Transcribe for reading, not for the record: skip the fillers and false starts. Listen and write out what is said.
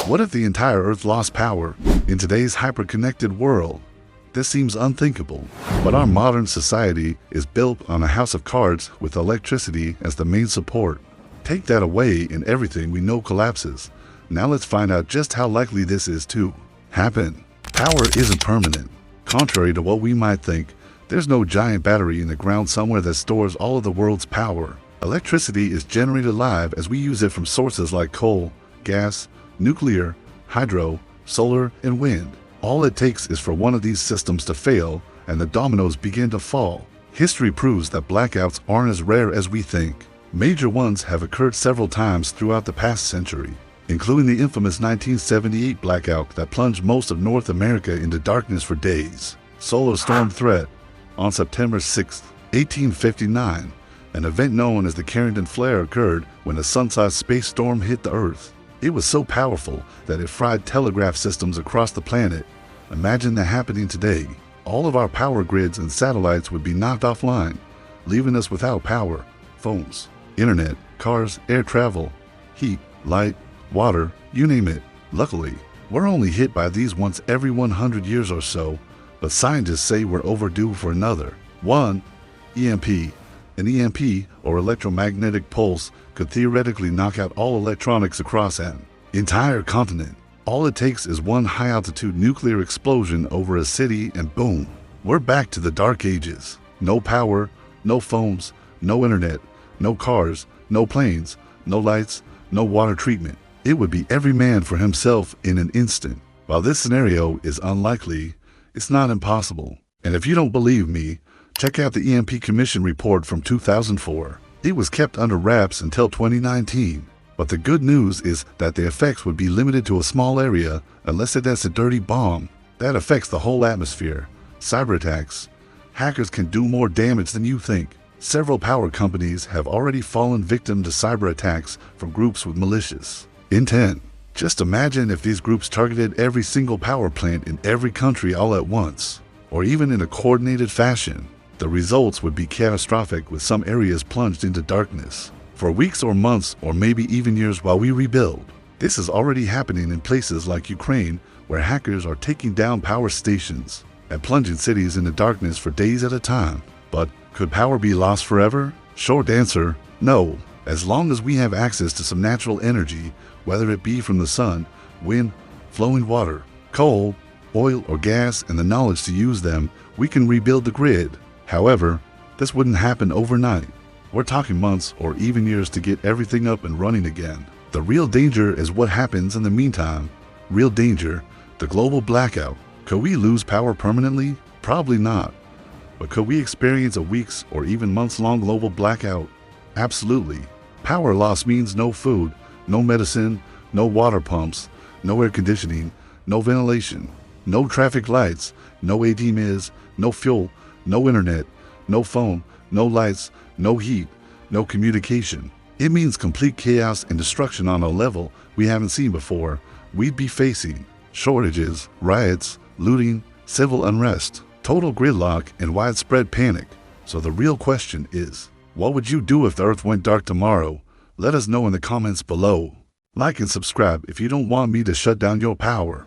What if the entire Earth lost power? In today's hyper-connected world, this seems unthinkable, but our modern society is built on a house of cards with electricity as the main support. Take that away and everything we know collapses. Now let's find out just how likely this is to happen. Power isn't permanent. Contrary to what we might think, there's no giant battery in the ground somewhere that stores all of the world's power. Electricity is generated live as we use it from sources like coal, gas, nuclear, hydro, solar, and wind. All it takes is for one of these systems to fail, and the dominoes begin to fall. History proves that blackouts aren't as rare as we think. Major ones have occurred several times throughout the past century, including the infamous 1978 blackout that plunged most of North America into darkness for days. Solar storm threat. On September 6, 1859, an event known as the Carrington flare occurred when a sun-sized space storm hit the Earth. It was so powerful that it fried telegraph systems across the planet. Imagine that happening today. All of our power grids and satellites would be knocked offline, leaving us without power, phones, internet, cars, air travel, heat, light, water, you name it. Luckily, we're only hit by these once every 100 years or so, but scientists say we're overdue for another. 1. EMP. An EMP, or electromagnetic pulse, could theoretically knock out all electronics across an entire continent. All it takes is one high-altitude nuclear explosion over a city and boom, we're back to the dark ages. No power, no phones, no internet, no cars, no planes, no lights, no water treatment. It would be every man for himself in an instant. While this scenario is unlikely, it's not impossible. And if you don't believe me, check out the EMP Commission report from 2004. It was kept under wraps until 2019. But the good news is that the effects would be limited to a small area unless it's a dirty bomb. That affects the whole atmosphere. Cyber attacks. Hackers can do more damage than you think. Several power companies have already fallen victim to cyber attacks from groups with malicious intent. Just imagine if these groups targeted every single power plant in every country all at once, or even in a coordinated fashion. The results would be catastrophic, with some areas plunged into darkness for weeks or months or maybe even years while we rebuild. This is already happening in places like Ukraine, where hackers are taking down power stations and plunging cities into darkness for days at a time. But could power be lost forever? Short answer, no. As long as we have access to some natural energy, whether it be from the sun, wind, flowing water, coal, oil, or gas, and the knowledge to use them, we can rebuild the grid. However, this wouldn't happen overnight. We're talking months or even years to get everything up and running again. The real danger is what happens in the meantime. Real danger, the global blackout. Could we lose power permanently? Probably not. But could we experience a weeks or even months-long global blackout? Absolutely. Power loss means no food, no medicine, no water pumps, no air conditioning, no ventilation, no traffic lights, no ATMs, no fuel, no internet, no phone, no lights, no heat, no communication. It means complete chaos and destruction on a level we haven't seen before. We'd be facing shortages, riots, looting, civil unrest, total gridlock, and widespread panic. So the real question is, what would you do if the Earth went dark tomorrow? Let us know in the comments below. Like and subscribe if you don't want me to shut down your power.